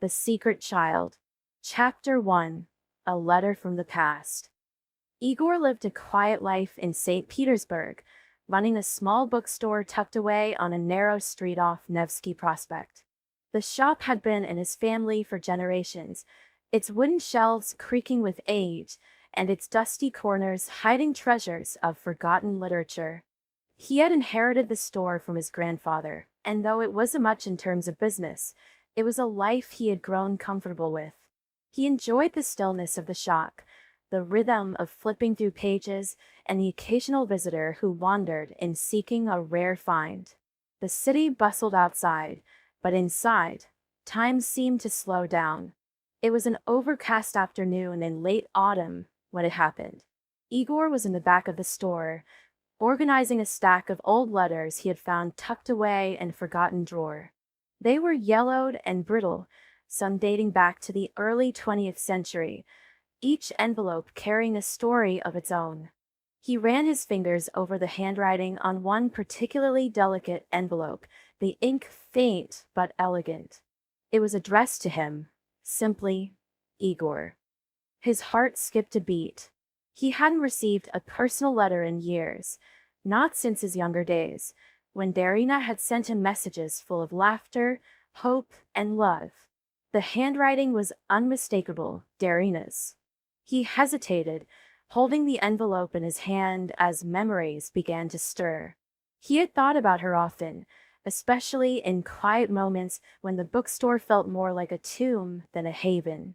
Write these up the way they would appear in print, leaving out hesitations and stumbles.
The Secret Child. Chapter 1. A Letter from the Past. Igor lived a quiet life in St. Petersburg, running a small bookstore tucked away on a narrow street off Nevsky Prospect. The shop had been in his family for generations, its wooden shelves creaking with age, and its dusty corners hiding treasures of forgotten literature. He had inherited the store from his grandfather, and though it wasn't much in terms of business, it was a life he had grown comfortable with. He enjoyed the stillness of the shop, the rhythm of flipping through pages, and the occasional visitor who wandered in seeking a rare find. The city bustled outside, but inside, time seemed to slow down. It was an overcast afternoon in late autumn when it happened. Igor was in the back of the store, organizing a stack of old letters he had found tucked away in a forgotten drawer. They were yellowed and brittle, some dating back to the early 20th century, each envelope carrying a story of its own. He ran his fingers over the handwriting on one particularly delicate envelope, the ink faint but elegant. It was addressed to him, simply, Igor. His heart skipped a beat. He hadn't received a personal letter in years, not since his younger days, when Darina had sent him messages full of laughter, hope, and love. The handwriting was unmistakable, Darina's. He hesitated, holding the envelope in his hand as memories began to stir. He had thought about her often, especially in quiet moments when the bookstore felt more like a tomb than a haven.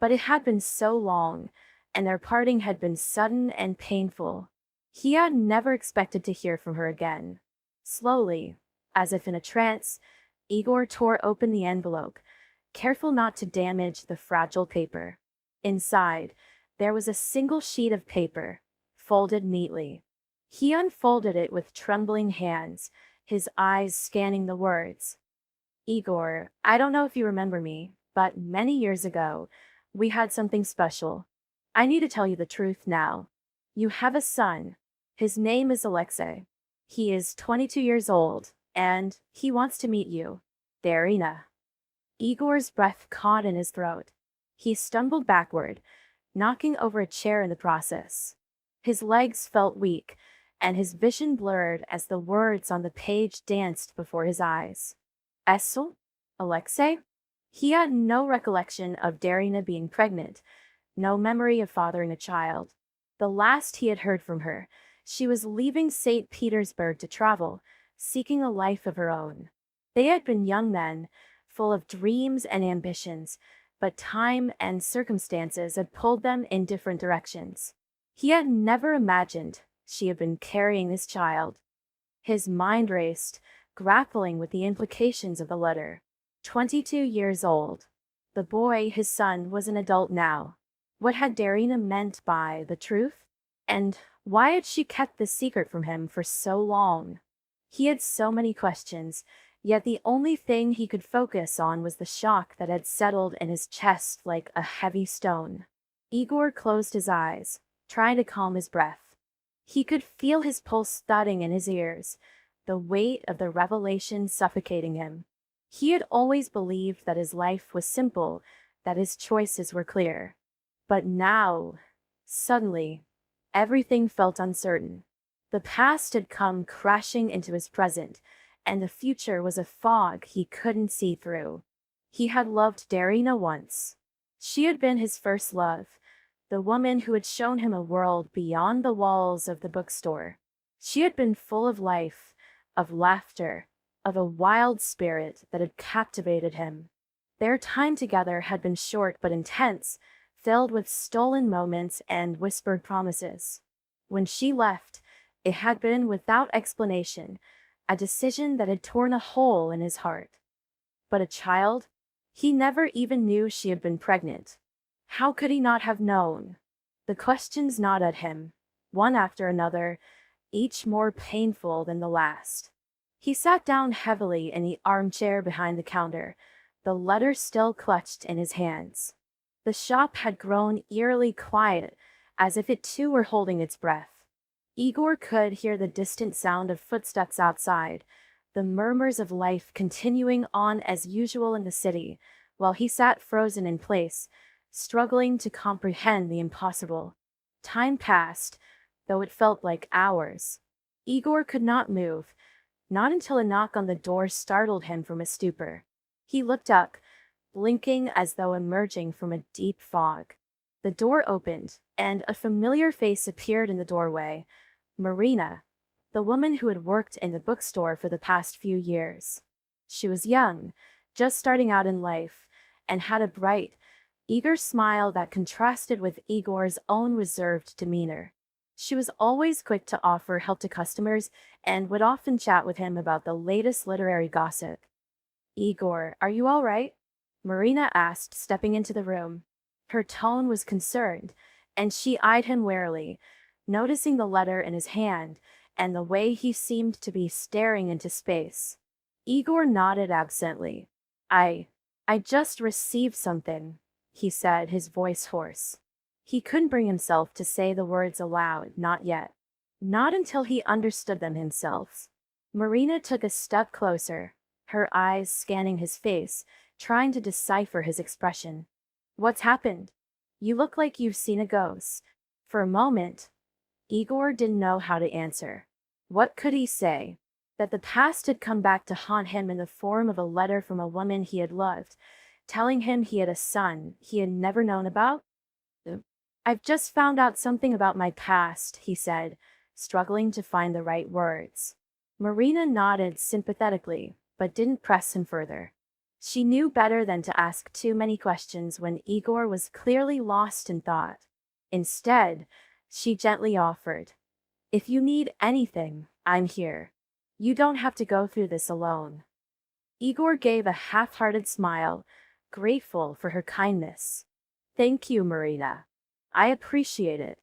But it had been so long, and their parting had been sudden and painful. He had never expected to hear from her again. Slowly, as if in a trance, Igor tore open the envelope, careful not to damage the fragile paper. Inside, there was a single sheet of paper, folded neatly. He unfolded it with trembling hands, his eyes scanning the words. Igor, I don't know if you remember me, but many years ago, we had something special. I need to tell you the truth now. You have a son. His name is Alexey. He is 22 years old, and he wants to meet you. Darina. Igor's breath caught in his throat. He stumbled backward, knocking over a chair in the process. His legs felt weak, and his vision blurred as the words on the page danced before his eyes. Essel? Alexey? He had no recollection of Darina being pregnant, no memory of fathering a child. The last he had heard from her, she was leaving St. Petersburg to travel, seeking a life of her own. They had been young then, full of dreams and ambitions, but time and circumstances had pulled them in different directions. He had never imagined she had been carrying this child. His mind raced, grappling with the implications of the letter. 22 years old. The boy, his son, was an adult now. What had Darina meant by the truth? And why had she kept this secret from him for so long? He had so many questions, yet the only thing he could focus on was the shock that had settled in his chest like a heavy stone. Igor closed his eyes, trying to calm his breath. He could feel his pulse thudding in his ears, the weight of the revelation suffocating him. He had always believed that his life was simple, that his choices were clear. But now, suddenly, everything felt uncertain. The past had come crashing into his present, and the future was a fog he couldn't see through. He had loved Darina once. She had been his first love, the woman who had shown him a world beyond the walls of the bookstore. She had been full of life, of laughter, of a wild spirit that had captivated him. Their time together had been short but intense, filled with stolen moments and whispered promises. When she left, it had been without explanation, a decision that had torn a hole in his heart. But a child? He never even knew she had been pregnant. How could he not have known? The questions gnawed at him, one after another, each more painful than the last. He sat down heavily in the armchair behind the counter, the letter still clutched in his hands. The shop had grown eerily quiet, as if it too were holding its breath. Igor could hear the distant sound of footsteps outside, the murmurs of life continuing on as usual in the city, while he sat frozen in place, struggling to comprehend the impossible. Time passed, though it felt like hours. Igor could not move, not until a knock on the door startled him from a stupor. He looked up, blinking as though emerging from a deep fog. The door opened, and a familiar face appeared in the doorway. Marina, the woman who had worked in the bookstore for the past few years. She was young, just starting out in life, and had a bright, eager smile that contrasted with Igor's own reserved demeanor. She was always quick to offer help to customers and would often chat with him about the latest literary gossip. "Igor, are you all right?" Marina asked, stepping into the room. Her tone was concerned, and she eyed him warily, noticing the letter in his hand and the way he seemed to be staring into space. Igor nodded absently. I just received something," he said, his voice hoarse. He couldn't bring himself to say the words aloud, not yet. Not until he understood them himself. Marina took a step closer, her eyes scanning his face, trying to decipher his expression. "What's happened? You look like you've seen a ghost." For a moment, Igor didn't know how to answer. What could he say? That the past had come back to haunt him in the form of a letter from a woman he had loved, telling him he had a son he had never known about? "I've just found out something about my past," he said, struggling to find the right words. Marina nodded sympathetically, but didn't press him further. She knew better than to ask too many questions when Igor was clearly lost in thought. Instead, she gently offered, "If you need anything, I'm here. You don't have to go through this alone." Igor gave a half-hearted smile, grateful for her kindness. "Thank you, Marina. I appreciate it."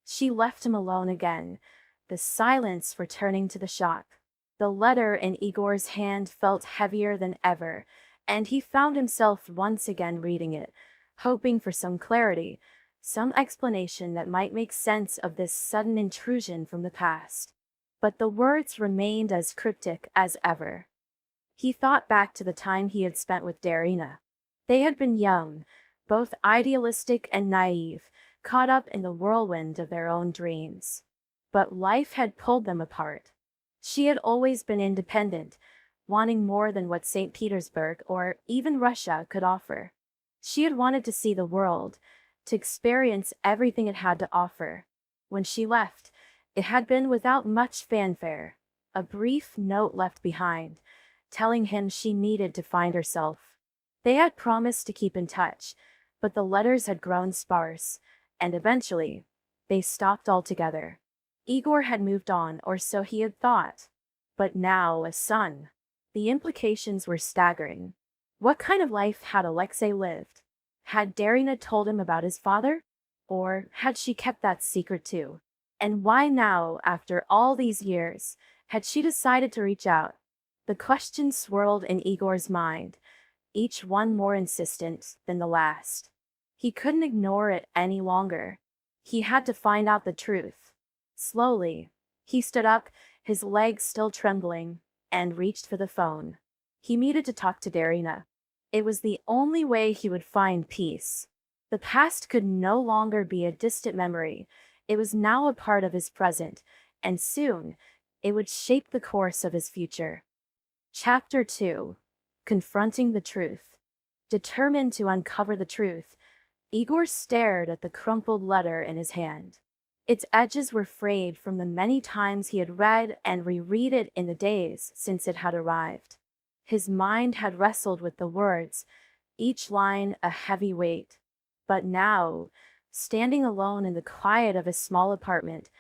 She left him alone again, the silence returning to the shop. The letter in Igor's hand felt heavier than ever, and he found himself once again reading it, hoping for some clarity, some explanation that might make sense of this sudden intrusion from the past. But the words remained as cryptic as ever. He thought back to the time he had spent with Darina. They had been young, both idealistic and naive, caught up in the whirlwind of their own dreams. But life had pulled them apart. She had always been independent, wanting more than what Saint Petersburg or even Russia could offer. She had wanted to see the world, to experience everything it had to offer. When she left, it had been without much fanfare, a brief note left behind, telling him she needed to find herself. They had promised to keep in touch, but the letters had grown sparse, and eventually, they stopped altogether. Igor had moved on, or so he had thought. But now a son. The implications were staggering. What kind of life had Alexey lived? Had Darina told him about his father? Or had she kept that secret too? And why now, after all these years, had she decided to reach out? The questions swirled in Igor's mind, each one more insistent than the last. He couldn't ignore it any longer. He had to find out the truth. Slowly, he stood up, his legs still trembling, and reached for the phone. He needed to talk to Darina. It was the only way he would find peace. The past could no longer be a distant memory. It was now a part of his present, and soon, it would shape the course of his future. Chapter 2. Confronting the Truth. Determined to uncover the truth, Igor stared at the crumpled letter in his hand. Its edges were frayed from the many times he had read and reread it in the days since it had arrived. His mind had wrestled with the words, each line a heavy weight. But now, standing alone in the quiet of his small apartment,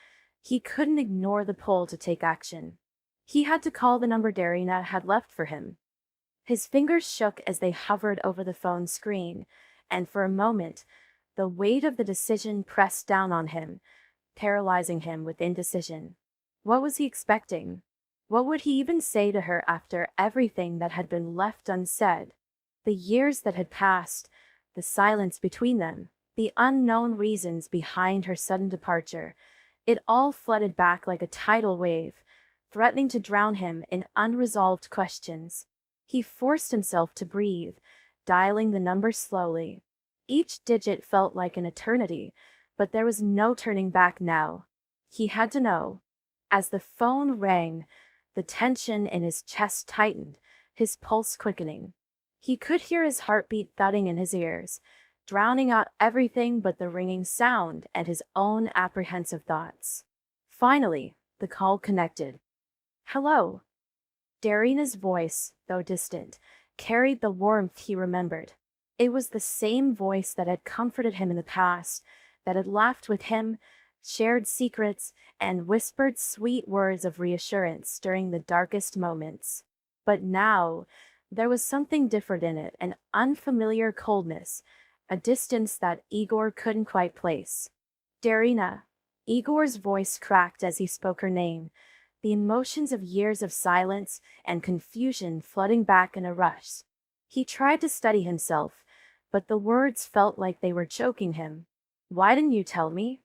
he couldn't ignore the pull to take action. He had to call the number Darina had left for him. His fingers shook as they hovered over the phone screen, and for a moment, the weight of the decision pressed down on him, paralyzing him with indecision. What was he expecting? What would he even say to her after everything that had been left unsaid? The years that had passed, the silence between them, the unknown reasons behind her sudden departure, it all flooded back like a tidal wave, threatening to drown him in unresolved questions. He forced himself to breathe, dialing the number slowly. Each digit felt like an eternity, but there was no turning back now. He had to know. As the phone rang, the tension in his chest tightened, his pulse quickening. He could hear his heartbeat thudding in his ears, drowning out everything but the ringing sound and his own apprehensive thoughts. Finally, the call connected. Hello. Darina's voice, though distant, carried the warmth he remembered. It was the same voice that had comforted him in the past, that had laughed with him, shared secrets, and whispered sweet words of reassurance during the darkest moments. But now, there was something different in it, an unfamiliar coldness, a distance that Igor couldn't quite place. Darina. Igor's voice cracked as he spoke her name, the emotions of years of silence and confusion flooding back in a rush. He tried to steady himself, but the words felt like they were choking him. Why didn't you tell me?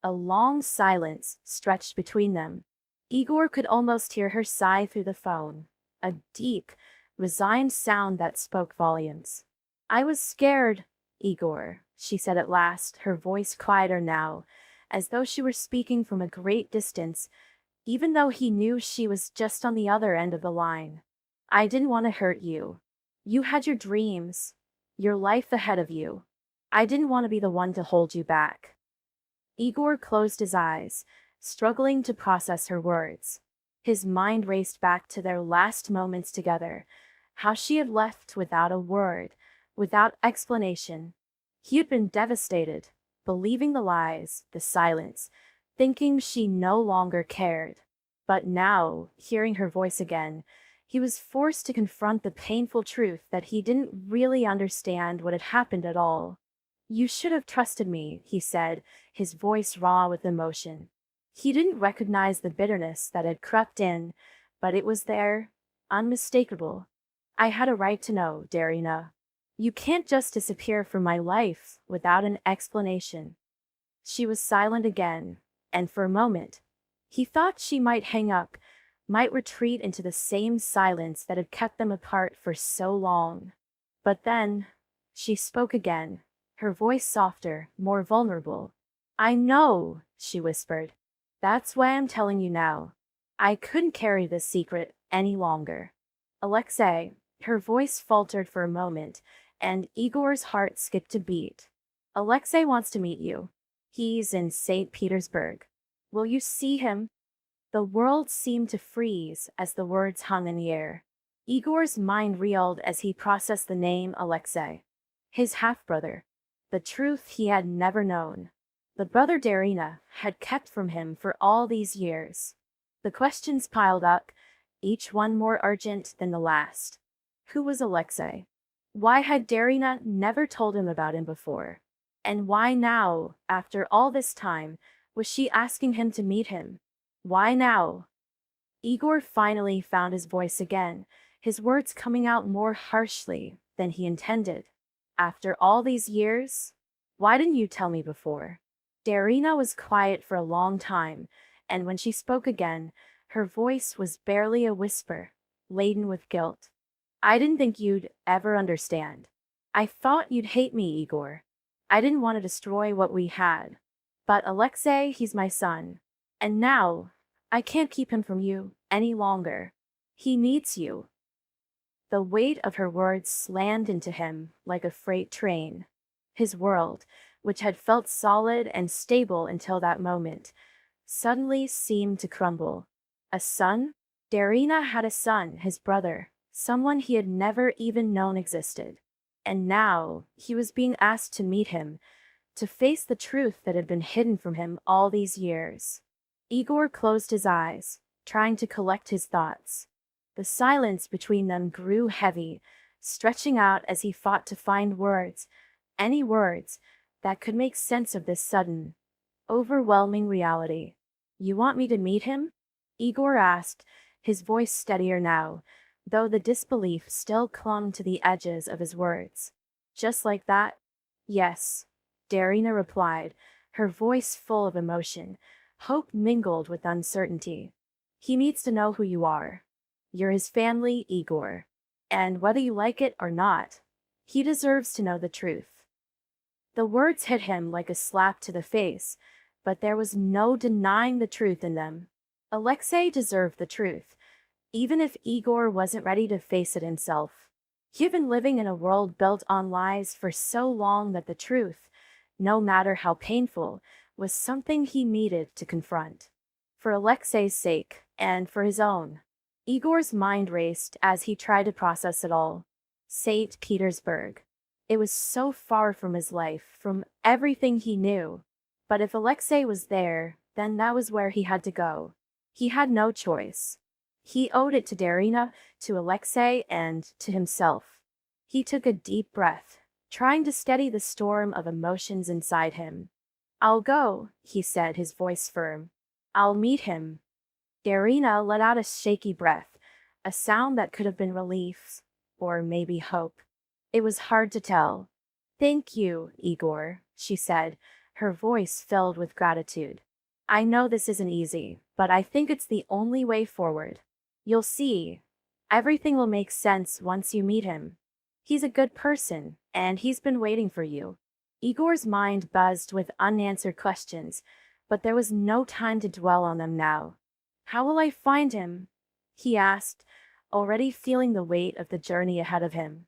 A long silence stretched between them. Igor could almost hear her sigh through the phone, a deep, resigned sound that spoke volumes. I was scared, Igor, she said at last, her voice quieter now, as though she were speaking from a great distance, even though he knew she was just on the other end of the line. I didn't want to hurt you. You had your dreams, your life ahead of you. I didn't want to be the one to hold you back. Igor closed his eyes, struggling to process her words. His mind raced back to their last moments together, how she had left without a word, without explanation. He had been devastated, believing the lies, the silence, thinking she no longer cared. But now, hearing her voice again, he was forced to confront the painful truth that he didn't really understand what had happened at all. You should have trusted me, he said, his voice raw with emotion. He didn't recognize the bitterness that had crept in, but it was there, unmistakable. I had a right to know, Darina. You can't just disappear from my life without an explanation. She was silent again, and for a moment, he thought she might hang up, might retreat into the same silence that had kept them apart for so long. But then, she spoke again, her voice softer, more vulnerable. I know, she whispered. That's why I'm telling you now. I couldn't carry this secret any longer. Alexey, her voice faltered for a moment, and Igor's heart skipped a beat. Alexey wants to meet you. He's in Saint Petersburg. Will you see him? The world seemed to freeze as the words hung in the air. Igor's mind reeled as he processed the name Alexey. His half-brother. The truth he had never known. The brother Darina had kept from him for all these years. The questions piled up, each one more urgent than the last. Who was Alexey? Why had Darina never told him about him before? And why now, after all this time, was she asking him to meet him? Why now? Igor finally found his voice again, his words coming out more harshly than he intended. After all these years? Why didn't you tell me before? Darina was quiet for a long time, and when she spoke again, her voice was barely a whisper, laden with guilt. I didn't think you'd ever understand. I thought you'd hate me, Igor. I didn't want to destroy what we had. But Alexey, he's my son. And now, I can't keep him from you any longer. He needs you. The weight of her words slammed into him like a freight train. His world, which had felt solid and stable until that moment, suddenly seemed to crumble. A son? Darina had a son, his brother, someone he had never even known existed. And now, he was being asked to meet him, to face the truth that had been hidden from him all these years. Igor closed his eyes, trying to collect his thoughts. The silence between them grew heavy, stretching out as he fought to find words, any words, that could make sense of this sudden, overwhelming reality. You want me to meet him? Igor asked, his voice steadier now, though the disbelief still clung to the edges of his words. Just like that? Yes, Darina replied, her voice full of emotion, hope mingled with uncertainty. He needs to know who you are. You're his family, Igor. And whether you like it or not, He deserves to know the truth. The words hit him like a slap to the face, but there was no denying the truth in them. Alexey deserved the truth, even if Igor wasn't ready to face it himself. He'd been living in a world built on lies for so long that the truth, no matter how painful, was something he needed to confront. For Alexei's sake, and for his own. Igor's mind raced as he tried to process it all. Saint Petersburg. It was so far from his life, from everything he knew. But if Alexei was there, then that was where he had to go. He had no choice. He owed it to Darina, to Alexei, and to himself. He took a deep breath, trying to steady the storm of emotions inside him. "I'll go," he said, his voice firm. "I'll meet him." Darina let out a shaky breath, a sound that could have been relief, or maybe hope. It was hard to tell. "Thank you, Igor," she said, her voice filled with gratitude. "I know this isn't easy, but I think it's the only way forward. You'll see. Everything will make sense once you meet him. He's a good person, and he's been waiting for you." Igor's mind buzzed with unanswered questions, but there was no time to dwell on them now. "How will I find him?" he asked, already feeling the weight of the journey ahead of him.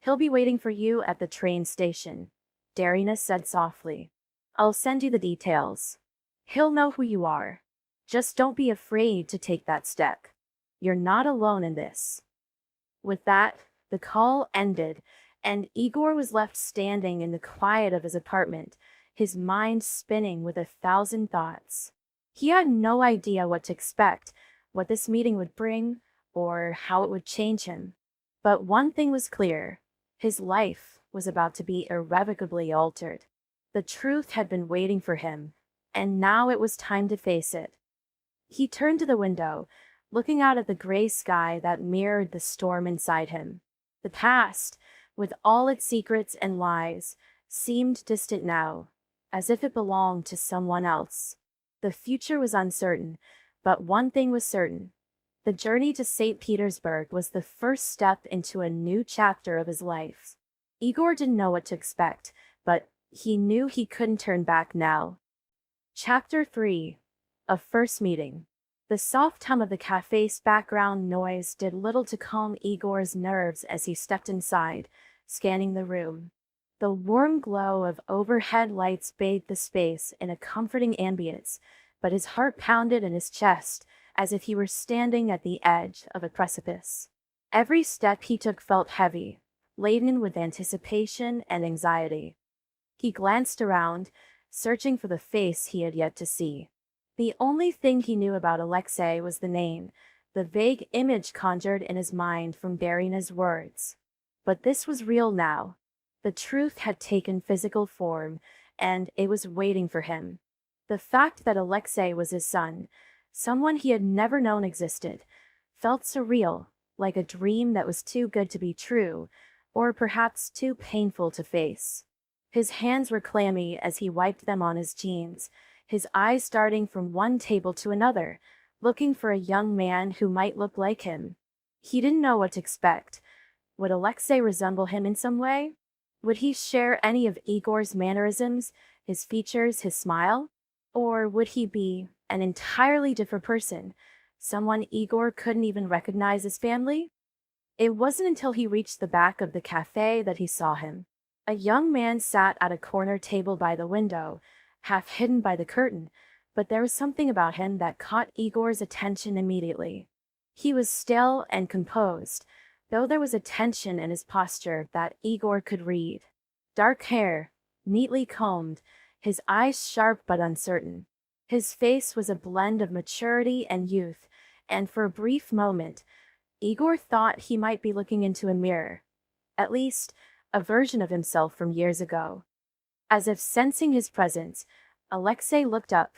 "He'll be waiting for you at the train station," Darina said softly. "I'll send you the details. He'll know who you are. Just don't be afraid to take that step. You're not alone in this." With that, the call ended, and Igor was left standing in the quiet of his apartment, his mind spinning with 1,000 thoughts. He had no idea what to expect, what this meeting would bring, or how it would change him. But one thing was clear: his life was about to be irrevocably altered. The truth had been waiting for him, and now it was time to face it. He turned to the window, looking out at the gray sky that mirrored the storm inside him. The past, with all its secrets and lies, seemed distant now, as if it belonged to someone else. The future was uncertain, but one thing was certain. The journey to St. Petersburg was the first step into a new chapter of his life. Igor didn't know what to expect, but he knew he couldn't turn back now. Chapter 3. A First Meeting. The soft hum of the cafe's background noise did little to calm Igor's nerves as he stepped inside, scanning the room. The warm glow of overhead lights bathed the space in a comforting ambience, but his heart pounded in his chest as if he were standing at the edge of a precipice. Every step he took felt heavy, laden with anticipation and anxiety. He glanced around, searching for the face he had yet to see. The only thing he knew about Alexei was the name, the vague image conjured in his mind from Darina's words. But this was real now. The truth had taken physical form, and it was waiting for him. The fact that Alexei was his son, someone he had never known existed, felt surreal, like a dream that was too good to be true, or perhaps too painful to face. His hands were clammy as he wiped them on his jeans, his eyes darting from one table to another, looking for a young man who might look like him. He didn't know what to expect. Would Alexei resemble him in some way? Would he share any of Igor's mannerisms, his features, his smile? Or would he be an entirely different person, someone Igor couldn't even recognize as family? It wasn't until he reached the back of the cafe that he saw him. A young man sat at a corner table by the window, half hidden by the curtain, but there was something about him that caught Igor's attention immediately. He was still and composed, though there was a tension in his posture that Igor could read. Dark hair, neatly combed, his eyes sharp but uncertain. His face was a blend of maturity and youth, and for a brief moment, Igor thought he might be looking into a mirror. At least, a version of himself from years ago. As if sensing his presence, Alexei looked up,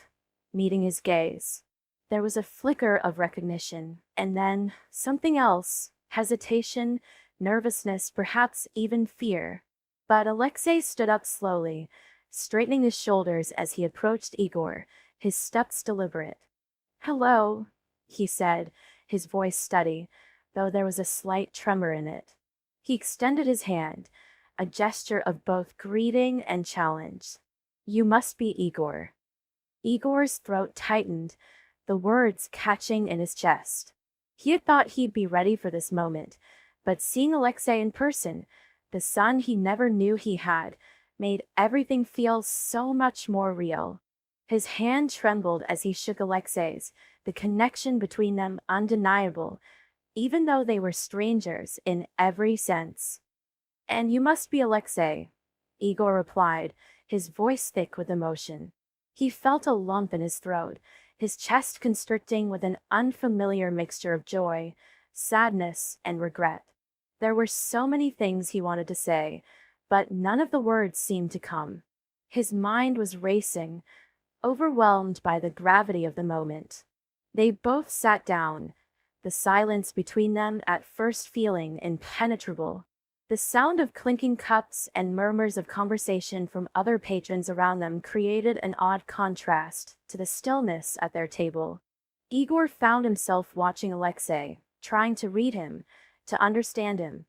meeting his gaze. There was a flicker of recognition, and then something else, hesitation, nervousness, perhaps even fear. But Alexei stood up slowly, straightening his shoulders as he approached Igor, his steps deliberate. "Hello," he said, his voice steady, though there was a slight tremor in it. He extended his hand, a gesture of both greeting and challenge. You must be Igor. Igor's throat tightened, the words catching in his chest. He had thought he'd be ready for this moment, but seeing Alexey in person, the son he never knew he had, made everything feel so much more real. His hand trembled as he shook Alexey's, the connection between them undeniable, even though they were strangers in every sense. And you must be Alexey, Igor replied, his voice thick with emotion. He felt a lump in his throat, his chest constricting with an unfamiliar mixture of joy, sadness, and regret. There were so many things he wanted to say, but none of the words seemed to come. His mind was racing, overwhelmed by the gravity of the moment. They both sat down, the silence between them at first feeling impenetrable. The sound of clinking cups and murmurs of conversation from other patrons around them created an odd contrast to the stillness at their table. Igor found himself watching Alexey, trying to read him, to understand him.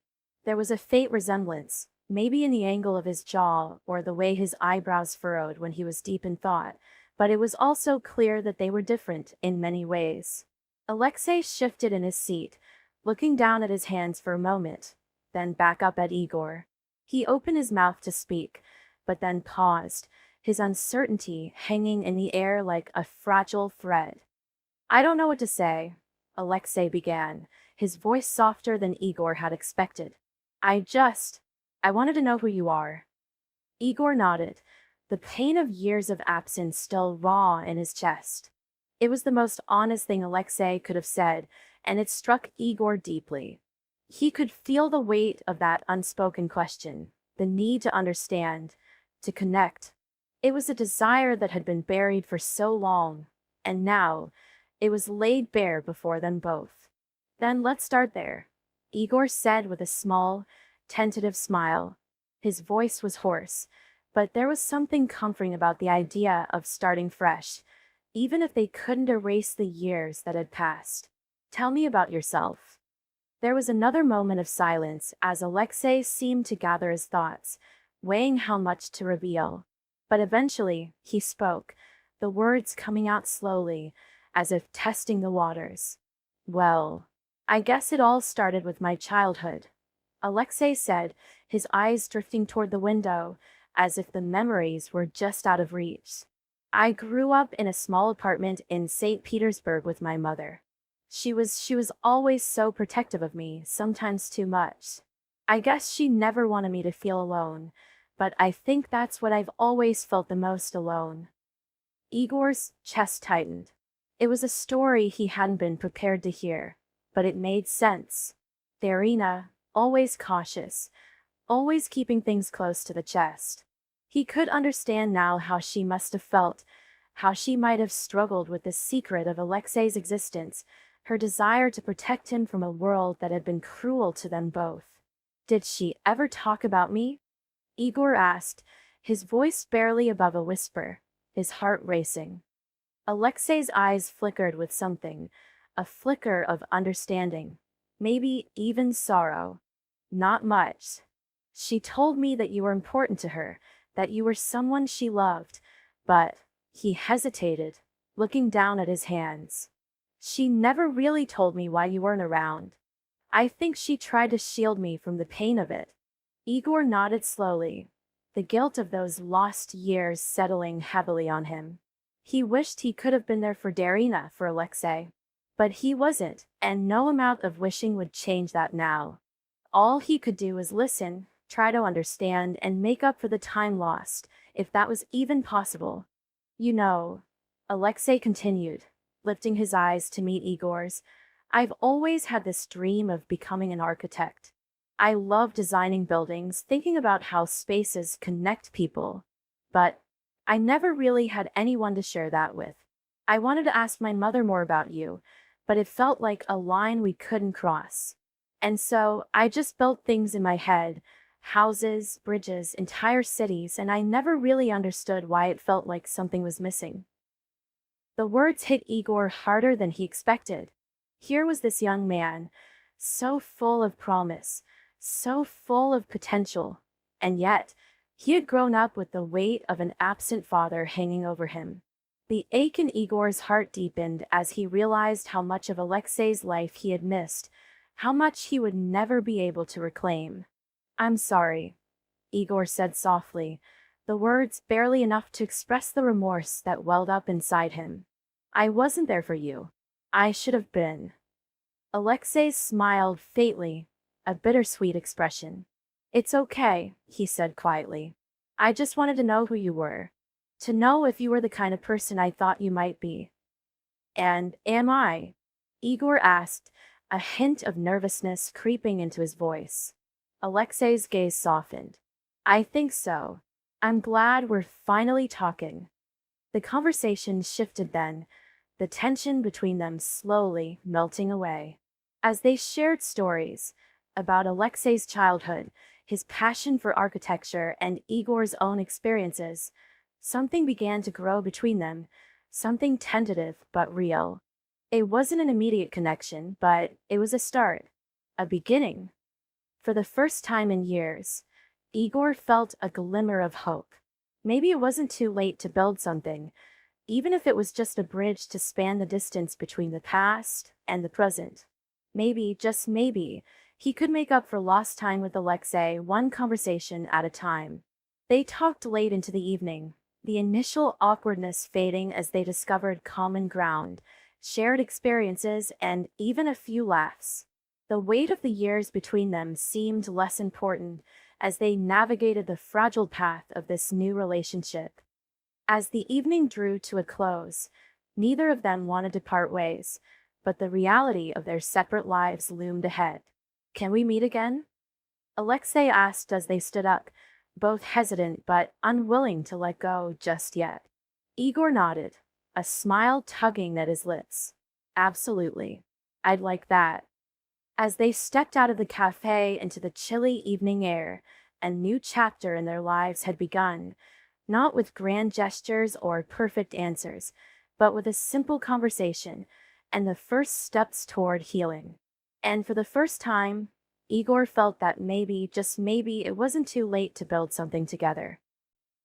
There was a faint resemblance, maybe in the angle of his jaw or the way his eyebrows furrowed when he was deep in thought, but it was also clear that they were different in many ways. Alexey shifted in his seat, looking down at his hands for a moment, then back up at Igor. He opened his mouth to speak, but then paused, his uncertainty hanging in the air like a fragile thread. I don't know what to say, Alexey began, his voice softer than Igor had expected. I wanted to know who you are. Igor nodded, the pain of years of absence still raw in his chest. It was the most honest thing Alexey could have said, and it struck Igor deeply. He could feel the weight of that unspoken question, the need to understand, to connect. It was a desire that had been buried for so long, and now, it was laid bare before them both. Then let's start there, Igor said with a small, tentative smile. His voice was hoarse, but there was something comforting about the idea of starting fresh, even if they couldn't erase the years that had passed. Tell me about yourself. There was another moment of silence as Alexey seemed to gather his thoughts, weighing how much to reveal. But eventually, he spoke, the words coming out slowly, as if testing the waters. Well, I guess it all started with my childhood, Alexey said, his eyes drifting toward the window, as if the memories were just out of reach. I grew up in a small apartment in Saint Petersburg with my mother. She was always so protective of me, sometimes too much. I guess she never wanted me to feel alone, but I think that's what I've always felt the most alone. Igor's chest tightened. It was a story he hadn't been prepared to hear, but it made sense. Darina, always cautious, always keeping things close to the chest. He could understand now how she must have felt, how she might have struggled with the secret of Alexey's existence, her desire to protect him from a world that had been cruel to them both. Did she ever talk about me? Igor asked, his voice barely above a whisper, his heart racing. Alexey's eyes flickered with something, a flicker of understanding, maybe even sorrow. Not much. She told me that you were important to her, that you were someone she loved, but he hesitated, looking down at his hands. She never really told me why you weren't around. I think she tried to shield me from the pain of it. Igor nodded slowly, the guilt of those lost years settling heavily on him. He wished he could have been there for Darina, for Alexey. But he wasn't, and no amount of wishing would change that now. All he could do was listen, try to understand, and make up for the time lost, if that was even possible. You know, Alexey continued, lifting his eyes to meet Igor's, I've always had this dream of becoming an architect. I love designing buildings, thinking about how spaces connect people. But I never really had anyone to share that with. I wanted to ask my mother more about you, but it felt like a line we couldn't cross. And so I just built things in my head, houses, bridges, entire cities, and I never really understood why it felt like something was missing. The words hit Igor harder than he expected. Here was this young man, so full of promise, so full of potential, And yet, he had grown up with the weight of an absent father hanging over him. The ache in Igor's heart deepened as he realized how much of Alexei's life he had missed, how much he would never be able to reclaim. "I'm sorry," Igor said softly, the words barely enough to express the remorse that welled up inside him. "I wasn't there for you. I should have been." Alexei smiled faintly, a bittersweet expression. "It's okay," he said quietly. "I just wanted to know who you were. To know if you were the kind of person I thought you might be." "And am I?" Igor asked, a hint of nervousness creeping into his voice. Alexei's gaze softened. "I think so. I'm glad we're finally talking." The conversation shifted then, the tension between them slowly melting away. As they shared stories about Alexei's childhood, his passion for architecture, and Igor's own experiences, something began to grow between them, something tentative but real. It wasn't an immediate connection, but it was a start, a beginning. For the first time in years, Igor felt a glimmer of hope. Maybe it wasn't too late to build something, even if it was just a bridge to span the distance between the past and the present. Maybe, just maybe, he could make up for lost time with Alexei, one conversation at a time. They talked late into the evening, the initial awkwardness fading as they discovered common ground, shared experiences, and even a few laughs. The weight of the years between them seemed less important as they navigated the fragile path of this new relationship. As the evening drew to a close, neither of them wanted to part ways, but the reality of their separate lives loomed ahead. "Can we meet again?" Alexei asked as they stood up, both hesitant but unwilling to let go just yet. Igor nodded, a smile tugging at his lips. "Absolutely. I'd like that." As they stepped out of the cafe into the chilly evening air, a new chapter in their lives had begun, not with grand gestures or perfect answers, but with a simple conversation and the first steps toward healing. And for the first time, Igor felt that maybe, just maybe, it wasn't too late to build something together.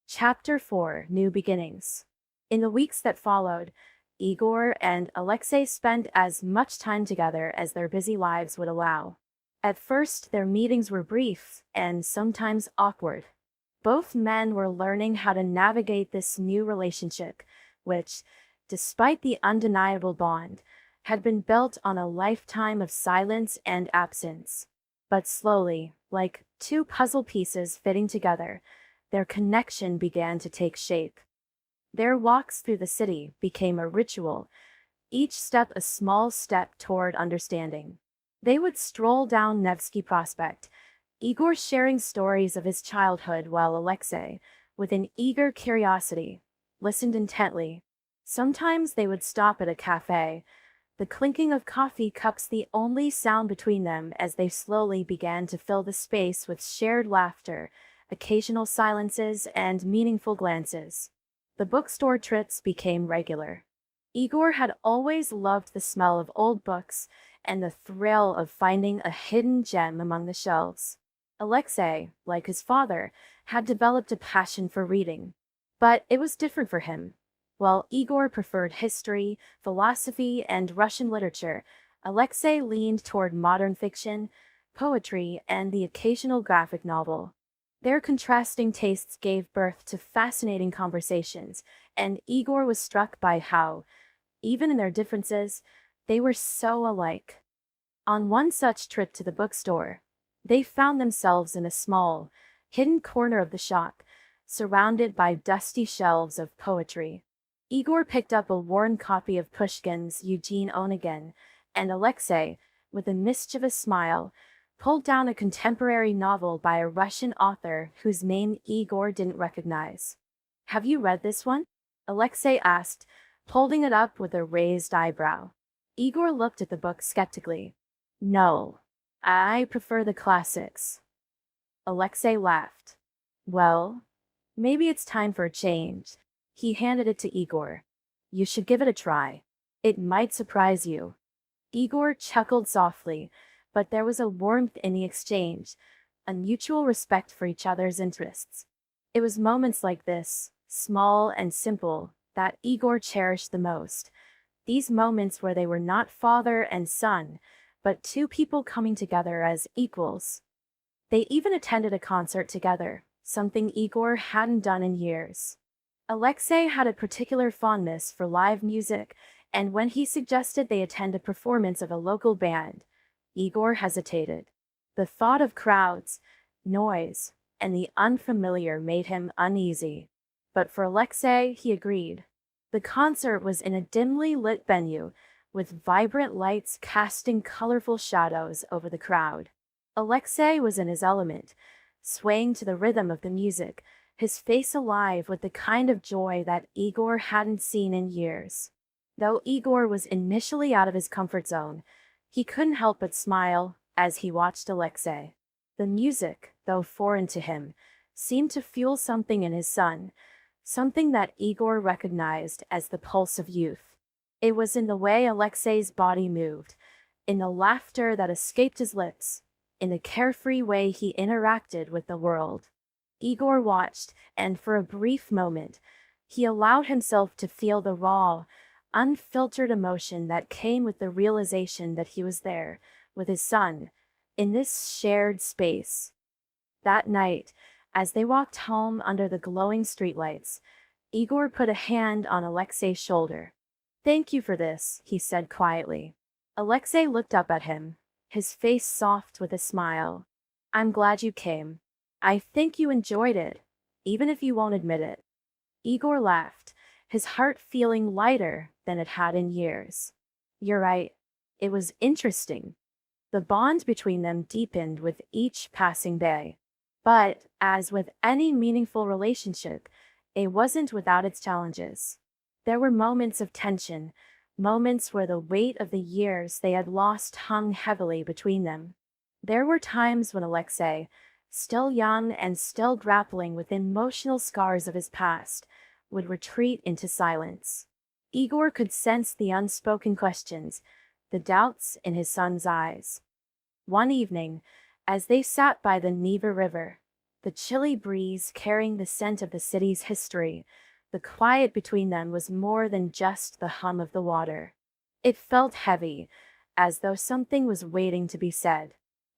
Chapter 4: New Beginnings. In the weeks that followed, Igor and Alexei spent as much time together as their busy lives would allow. At first, their meetings were brief and sometimes awkward. Both men were learning how to navigate this new relationship, which, despite the undeniable bond, had been built on a lifetime of silence and absence. But slowly, like two puzzle pieces fitting together, their connection began to take shape. Their walks through the city became a ritual, each step a small step toward understanding. They would stroll down Nevsky Prospect, Igor sharing stories of his childhood while Alexei, with an eager curiosity, listened intently. Sometimes they would stop at a cafe, the clinking of coffee cups the only sound between them as they slowly began to fill the space with shared laughter, occasional silences, and meaningful glances. The bookstore trips became regular. Igor had always loved the smell of old books and the thrill of finding a hidden gem among the shelves. Alexei, like his father, had developed a passion for reading. But it was different for him. While Igor preferred history, philosophy, and Russian literature, Alexei leaned toward modern fiction, poetry, and the occasional graphic novel. Their contrasting tastes gave birth to fascinating conversations, and Igor was struck by how, even in their differences, they were so alike. On one such trip to the bookstore, they found themselves in a small, hidden corner of the shop, surrounded by dusty shelves of poetry. Igor picked up a worn copy of Pushkin's Eugene Onegin, and Alexei, with a mischievous smile, pulled down a contemporary novel by a Russian author whose name Igor didn't recognize. "Have you read this one?" Alexei asked, holding it up with a raised eyebrow. Igor looked at the book skeptically. "No, I prefer the classics." Alexei laughed. "Well, maybe it's time for a change." He handed it to Igor. "You should give it a try. It might surprise you." Igor chuckled softly, but there was a warmth in the exchange, a mutual respect for each other's interests. It was moments like this, small and simple, that Igor cherished the most. These moments where they were not father and son, but two people coming together as equals. They even attended a concert together, something Igor hadn't done in years. Alexey had a particular fondness for live music, and when he suggested they attend a performance of a local band, Igor hesitated. The thought of crowds, noise, and the unfamiliar made him uneasy. But for Alexey, he agreed. The concert was in a dimly lit venue, with vibrant lights casting colorful shadows over the crowd. Alexey was in his element, swaying to the rhythm of the music, his face alive with the kind of joy that Igor hadn't seen in years. Though Igor was initially out of his comfort zone, he couldn't help but smile as he watched Alexey. The music, though foreign to him, seemed to fuel something in his son, something that Igor recognized as the pulse of youth. It was in the way Alexey's body moved, in the laughter that escaped his lips, in the carefree way he interacted with the world. Igor watched, and for a brief moment, he allowed himself to feel the raw, unfiltered emotion that came with the realization that he was there, with his son, in this shared space. That night, as they walked home under the glowing streetlights, Igor put a hand on Alexey's shoulder. "Thank you for this," he said quietly. Alexey looked up at him, his face soft with a smile. "I'm glad you came. I think you enjoyed it, even if you won't admit it." Igor laughed, his heart feeling lighter than it had in years. "You're right. It was interesting." The bond between them deepened with each passing day. But, as with any meaningful relationship, it wasn't without its challenges. There were moments of tension, moments where the weight of the years they had lost hung heavily between them. There were times when Alexey, still young and still grappling with emotional scars of his past, would retreat into silence. Igor could sense the unspoken questions, the doubts in his son's eyes. One evening, as they sat by the Neva River, the chilly breeze carrying the scent of the city's history, the quiet between them was more than just the hum of the water. It felt heavy, as though something was waiting to be said.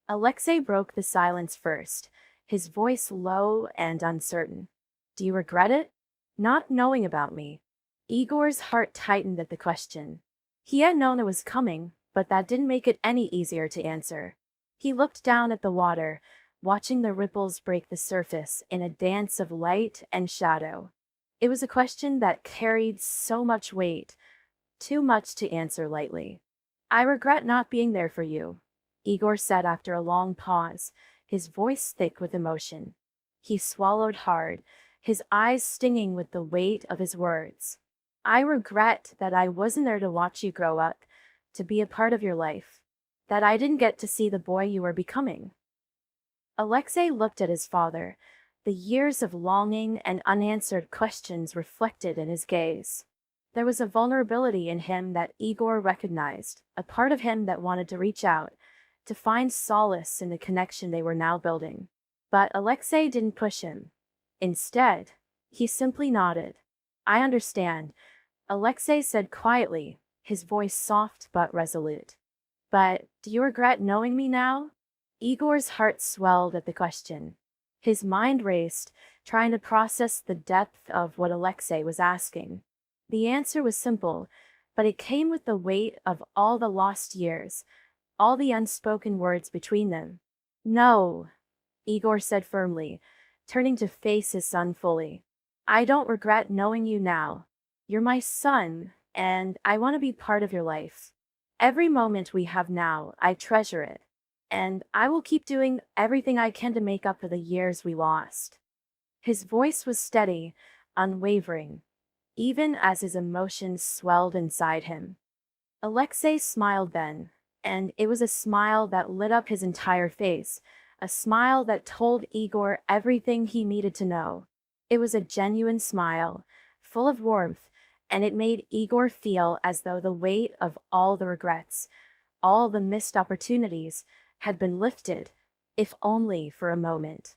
Alexey broke the silence first, his voice low and uncertain. "Do you regret it? Not knowing about me?" Igor's heart tightened at the question. He had known it was coming, but that didn't make it any easier to answer. He looked down at the water, watching the ripples break the surface in a dance of light and shadow. It was a question that carried so much weight, too much to answer lightly. "I regret not being there for you," Igor said after a long pause, his voice thick with emotion. He swallowed hard, his eyes stinging with the weight of his words. "I regret that I wasn't there to watch you grow up, to be a part of your life, that I didn't get to see the boy you were becoming." Alexey looked at his father, the years of longing and unanswered questions reflected in his gaze. There was a vulnerability in him that Igor recognized, a part of him that wanted to reach out, to find solace in the connection they were now building. But Alexey didn't push him. Instead, he simply nodded. "I understand," Alexey said quietly, his voice soft but resolute. "But do you regret knowing me now?" Igor's heart swelled at the question. His mind raced, trying to process the depth of what Alexey was asking. The answer was simple, but it came with the weight of all the lost years, all the unspoken words between them. "No," Igor said firmly, turning to face his son fully. "I don't regret knowing you now. You're my son, and I want to be part of your life. Every moment we have now, I treasure it, and I will keep doing everything I can to make up for the years we lost." His voice was steady, unwavering, even as his emotions swelled inside him. Alexey smiled then, and it was a smile that lit up his entire face, a smile that told Igor everything he needed to know. It was a genuine smile, full of warmth, and it made Igor feel as though the weight of all the regrets, all the missed opportunities, had been lifted. if only for a moment.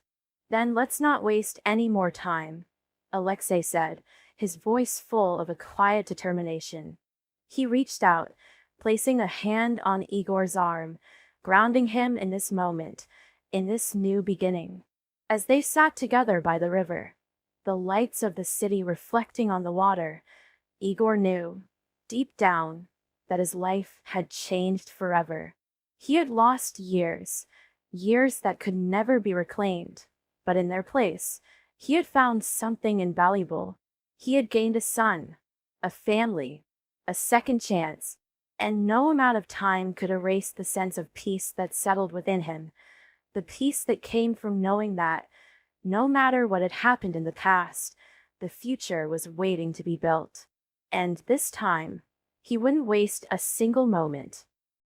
Then let's not waste any more time, Alexey said, his voice full of a quiet determination. He reached out, placing a hand on Igor's arm, grounding him in this moment, in this new beginning. As they sat together by the river, the lights of the city reflecting on the water, Igor knew, deep down, that his life had changed forever. He had lost years, years that could never be reclaimed, but in their place, he had found something invaluable. He had gained a son, a family, a second chance, and no amount of time could erase the sense of peace that settled within him, the peace that came from knowing that, no matter what had happened in the past, the future was waiting to be built. And this time, he wouldn't waste a single moment.